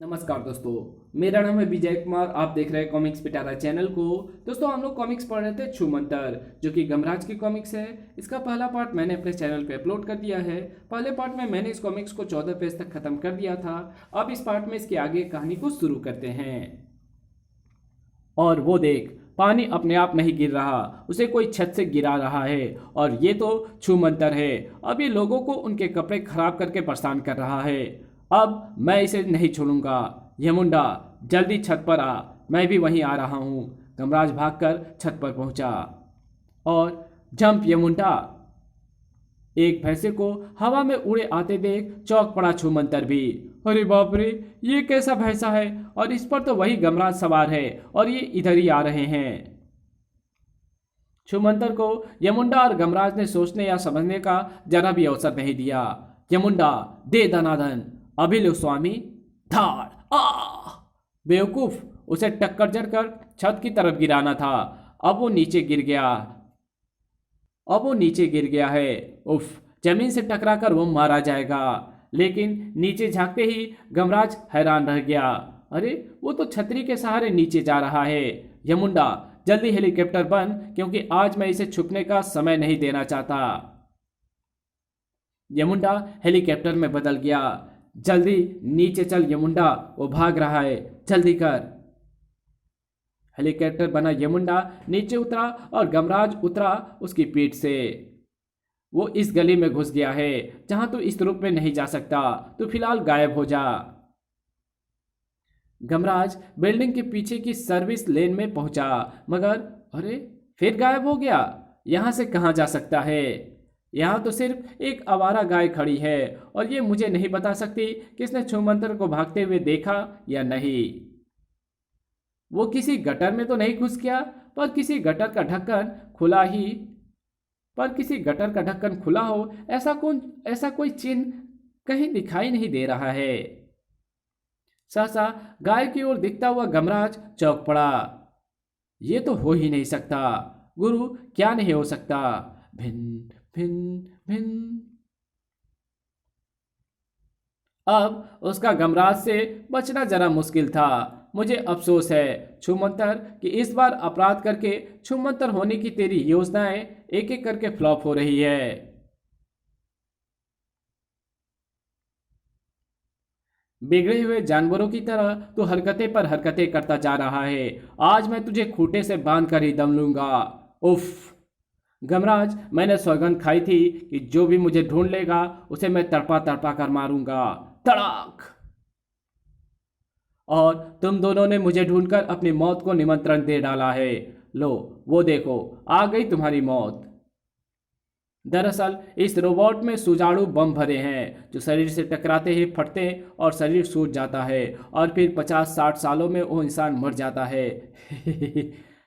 नमस्कार दोस्तों। मेरा नाम है विजय कुमार। आप देख रहे हैं कॉमिक्स पिटारा चैनल को। दोस्तों, हम लोग कॉमिक्स पढ़ रहे थे छूमंतर, जो कि गमराज की कॉमिक्स है। इसका पहला पार्ट मैंने अपने चैनल पे अपलोड कर दिया है। पहले पार्ट में मैंने इस कॉमिक्स को 14 पेज तक खत्म कर दिया था। अब इस पार्ट में इसके आगे कहानी को शुरू करते हैं। और वो देख, पानी अपने आप नहीं गिर रहा, उसे कोई छत से गिरा रहा है। और ये तो छूमंतर है। अब ये लोगों को उनके कपड़े खराब करके परेशान कर रहा है। अब मैं इसे नहीं छोड़ूंगा। यमुंडा, जल्दी छत पर आ, मैं भी वहीं आ रहा हूँ। गमराज भागकर छत पर पहुंचा और जंप यमुंडा। एक भैंसे को हवा में उड़े आते देख चौंक पड़ा छूमंतर भी। अरे बाप रे, ये कैसा भैंसा है? और इस पर तो वही गमराज सवार है और ये इधर ही आ रहे हैं। छूमंतर को यमुंडा और गमराज ने सोचने या समझने का जरा भी अवसर नहीं दिया। यमुंडा, दे दनादन, अभी लो स्वामी। धाड़ आ बेवकूफ, उसे टक्कर जड़कर छत की तरफ गिराना था। अब वो नीचे गिर गया। अब वो नीचे गिर गया है। उफ, जमीन से टकराकर वो मारा जाएगा। लेकिन नीचे झांकते ही गमराज हैरान रह गया। अरे, वो तो छतरी के सहारे नीचे जा रहा है। यमुंडा, जल्दी हेलीकॉप्टर बन, क्योंकि आज मैं इसे छुपने का समय नहीं देना चाहता। यमुंडा हेलीकॉप्टर में बदल गया। जल्दी नीचे चल यमुंडा, वो भाग रहा है, जल्दी कर। हेलीकॉप्टर बना यमुंडा नीचे उतरा और गमराज उतरा उसकी पीठ से। वो इस गली में घुस गया है जहां तू इस रूप में नहीं जा सकता। तू फिलहाल गायब हो जा। गमराज बिल्डिंग के पीछे की सर्विस लेन में पहुंचा, मगर अरे, फिर गायब हो गया। यहां से कहां जा सकता है? यहां तो सिर्फ एक आवारा गाय खड़ी है और ये मुझे नहीं बता सकती कि इसने छूमंतर को भागते हुए देखा या नहीं। वो किसी गटर में तो नहीं घुस गया, पर किसी गटर का ढक्कन खुला ही पर किसी गटर का ढक्कन खुला हो, ऐसा कोई चिन्ह कहीं दिखाई नहीं दे रहा है। सहसा गाय की ओर दिखता हुआ गमराज चौंक पड़ा। ये तो हो ही नहीं सकता। गुरु, क्या नहीं हो सकता? भिन भिन भिन। अब उसका गमराज से बचना जरा मुश्किल था। मुझे अफसोस है छूमंतर कि इस बार अपराध करके छूमंतर होने की तेरी योजनाएं एक एक करके फ्लॉप हो रही है। बिगड़े हुए जानवरों की तरह तू हरकतें पर हरकतें करता जा रहा है। आज मैं तुझे खूंटे से बांध कर ही दम लूंगा। उफ, गमराज, मैंने सौगंध खाई थी कि जो भी मुझे ढूंढ लेगा उसे मैं तड़पा तड़पा कर मारूंगा। तड़ाक! और तुम दोनों ने मुझे ढूंढकर अपनी मौत को निमंत्रण दे डाला है। लो, वो देखो, आ गई तुम्हारी मौत। दरअसल इस रोबोट में सुचारू बम भरे हैं जो शरीर से टकराते ही फटते और शरीर सूज जाता है और फिर 50-60 सालों में वो इंसान मर जाता है।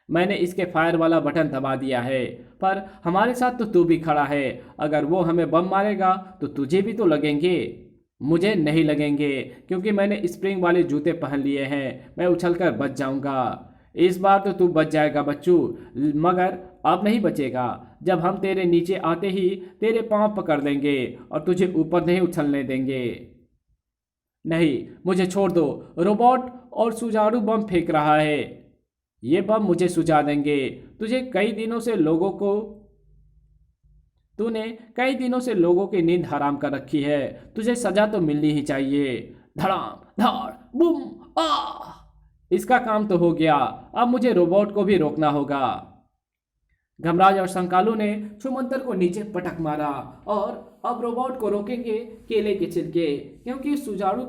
मैंने इसके फायर वाला बटन दबा दिया है, पर हमारे साथ तो तू भी खड़ा है। अगर वो हमें बम मारेगा तो तुझे भी तो लगेंगे। मुझे नहीं लगेंगे, क्योंकि मैंने स्प्रिंग वाले जूते पहन लिए हैं। मैं उछलकर बच जाऊंगा। इस बार तो तू बच जाएगा बच्चू, मगर अब नहीं बचेगा। जब हम तेरे नीचे आते ही तेरे पांव पकड़ लेंगे और तुझे ऊपर नहीं उछलने देंगे। नहीं, मुझे छोड़ दो। रोबोट और सुचारू बम फेंक रहा है। ये बम मुझे सुझा देंगे। तुझे कई दिनों से लोगों को तूने कई दिनों से लोगों की नींद हराम कर रखी है। तुझे सजा तो मिलनी ही चाहिए। धड़ाम धाड़ बुम। आ इसका काम तो हो गया। अब मुझे रोबोट को भी रोकना होगा। घमराज और संकालू ने छुमंतर को नीचे पटक मारा और अब रोबोट को रोकेंगे केले के छिलके, क्योंकि वो सुजाड़ू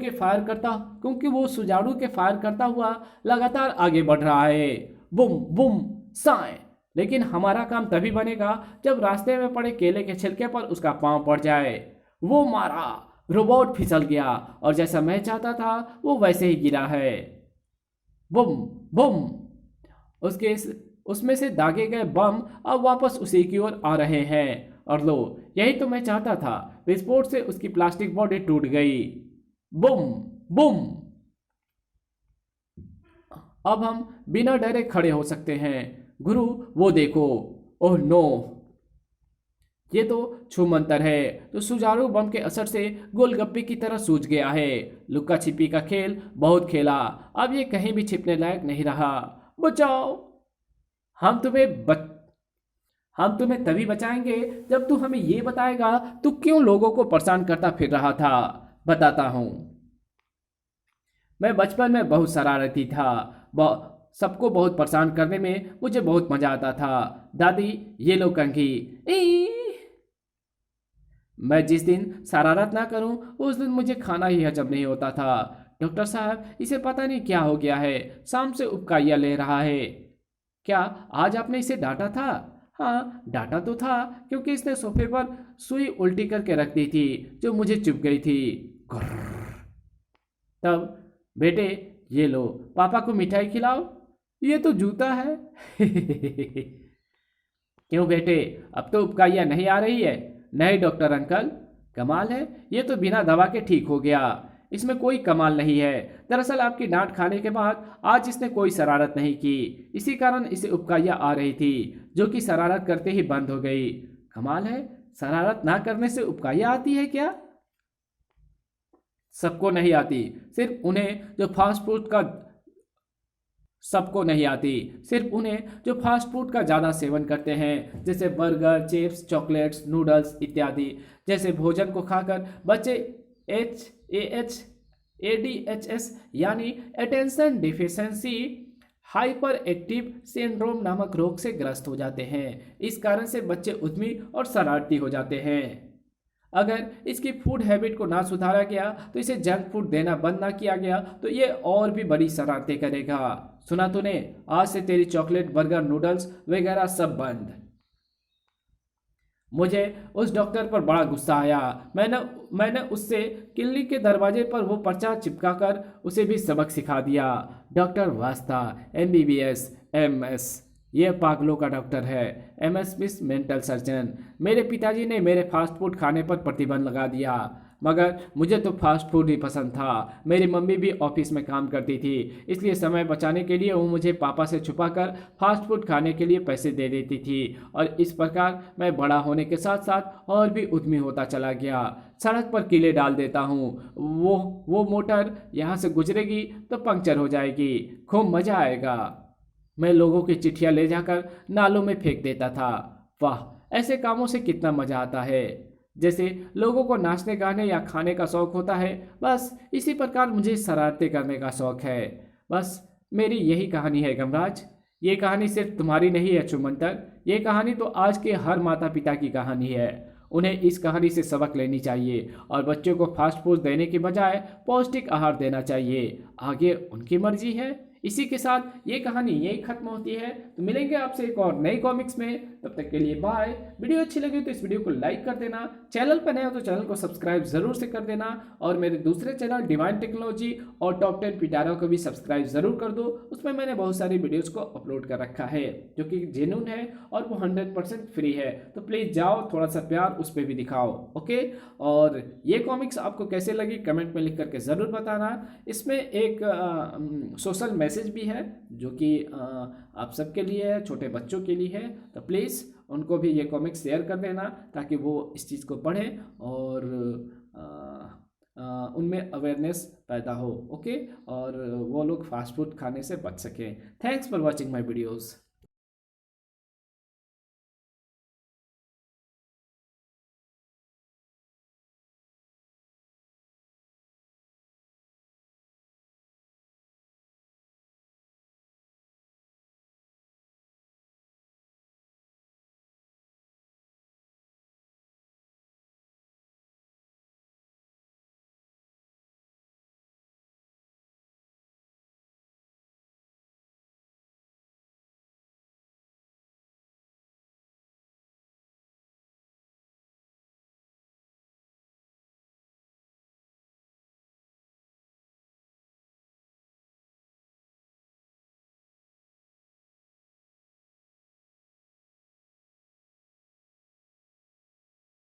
के फायर करता हुआ लगातार आगे बढ़ रहा है। बुम बुम साए। लेकिन हमारा काम तभी बनेगा जब रास्ते में पड़े केले के छिलके पर उसका पांव पड़ जाए। वो मारा, रोबोट फिसल गया और जैसा मैं चाहता था वो वैसे ही गिरा है। बुम बुम। उसके उसमें से दागे गए बम अब वापस उसी की ओर आ रहे हैं। और लो, यही तो मैं चाहता था। विस्फोट से उसकी प्लास्टिक बॉडी टूट गई। बुम बुम। अब हम बिना डरे खड़े हो सकते हैं। गुरु, वो देखो। Oh no! ये तो छूमंतर है, तो सुचारू बम के असर से गोलगप्पे की तरह सूझ गया है। लुक्का छिपी का खेल बहुत खेला, अब ये कहीं भी छिपने लायक नहीं रहा। बचाओ। हम तुम्हें बच हम तुम्हें तभी बचाएंगे जब तू हमें ये बताएगा तू क्यों लोगों को परेशान करता फिर रहा था। बताता हूँ। मैं बचपन में बहुत शरारती था। सबको बहुत परेशान करने में मुझे बहुत मजा आता था। दादी, ये लो कंघी। ई! मैं जिस दिन शरारत ना करूं उस दिन मुझे खाना ही हजम नहीं होता था। डॉक्टर साहब, इसे पता नहीं क्या हो गया है, शाम से उबकाइयाँ ले रहा है। क्या आज आपने इसे डांटा था? हाँ, डांटा तो था, क्योंकि इसने सोफे पर सुई उल्टी करके रख दी थी जो मुझे चुभ गई थी। गुर्र। तब, बेटे, ये लो, पापा को मिठाई खिलाओ। ये तो जूता है। क्यों बेटे, अब तो उबकाइयाँ नहीं आ रही है? नहीं डॉक्टर अंकल, कमाल है, ये तो बिना दवा के ठीक हो गया। इसमें कोई कमाल नहीं है। दरअसल आपकी डांट खाने के बाद आज इसने कोई शरारत नहीं की, इसी कारण इसे उबकाइयाँ आ रही थी, जो कि शरारत करते ही बंद हो गई। कमाल है, शरारत ना करने से उबकाइयाँ आती है क्या? सबको नहीं आती, सिर्फ उन्हें जो फास्ट फूड का सबको नहीं आती, सिर्फ उन्हें जो फास्ट फूड का ज़्यादा सेवन करते हैं, जैसे बर्गर, चिप्स, चॉकलेट्स, नूडल्स इत्यादि। जैसे भोजन को खाकर बच्चे ADHS यानी attention deficiency hyper active syndrome नामक रोग से ग्रस्त हो जाते हैं। इस कारण से बच्चे उद्यमी और शरारती हो जाते हैं। अगर इसकी फूड हैबिट को ना सुधारा गया, तो इसे जंक फूड देना बंद ना किया गया, तो ये और भी बड़ी शरारतें करेगा। सुना तूने, आज से तेरी चॉकलेट, बर्गर, नूडल्स वगैरह सब बंद। मुझे उस डॉक्टर पर बड़ा गुस्सा आया। मैंने उससे क्लिनिक के दरवाजे पर वो पर्चा चिपकाकर उसे भी सबक सिखा दिया। डॉक्टर वास्ता, MBBS, MS, ये पागलों का डॉक्टर है। MS miss mental surgeon. मेरे पिताजी ने मेरे फास्ट फूड खाने पर प्रतिबंध लगा दिया, मगर मुझे तो फास्ट फूड ही पसंद था। मेरी मम्मी भी ऑफिस में काम करती थी, इसलिए समय बचाने के लिए वो मुझे पापा से छुपाकर फास्ट फूड खाने के लिए पैसे दे देती थी, और इस प्रकार मैं बड़ा होने के साथ साथ और भी उद्यमी होता चला गया। सड़क पर कीले डाल देता हूँ, वो मोटर यहाँ से गुजरेगी तो पंक्चर हो जाएगी, खूब मज़ा आएगा। मैं लोगों की चिट्ठियाँ ले जाकर नालों में फेंक देता था। वाह, ऐसे कामों से कितना मज़ा आता है। जैसे लोगों को नाचने गाने या खाने का शौक होता है, बस इसी प्रकार मुझे शरारतें करने का शौक है। बस मेरी यही कहानी है गमराज। ये कहानी सिर्फ तुम्हारी नहीं है छुमंतर, ये कहानी तो आज के हर माता पिता की कहानी है। उन्हें इस कहानी से सबक लेनी चाहिए और बच्चों को फास्ट फूड देने के बजाय पौष्टिक आहार देना चाहिए। आगे उनकी मर्जी है। इसी के साथ ये कहानी यही खत्म होती है। तो मिलेंगे आपसे एक और नई कॉमिक्स में, तब तक के लिए बाय। वीडियो अच्छी लगी तो इस वीडियो को लाइक कर देना, चैनल पर नए हो तो चैनल को सब्सक्राइब जरूर से कर देना, और मेरे दूसरे चैनल डिवाइन टेक्नोलॉजी और टॉप 10 पिटारा को भी सब्सक्राइब जरूर कर दो। उसमें मैंने बहुत सारी वीडियोस को अपलोड कर रखा है जो कि जेन्युइन है और वो 100% फ्री है। तो प्लीज़ जाओ, थोड़ा सा प्यार उस पर भी दिखाओ। ओके, और ये कॉमिक्स आपको कैसे लगी कमेंट में लिख करके ज़रूर बताना। इसमें एक सोशल मैसेज भी है जो कि आप सबके लिए है, छोटे बच्चों के लिए है। तो प्लीज़ उनको भी ये कॉमिक्स शेयर कर देना ताकि वो इस चीज़ को पढ़ें और उनमें अवेयरनेस पैदा हो। ओके, और वो लोग फास्ट फूड खाने से बच सकें। Thanks for watching my videos.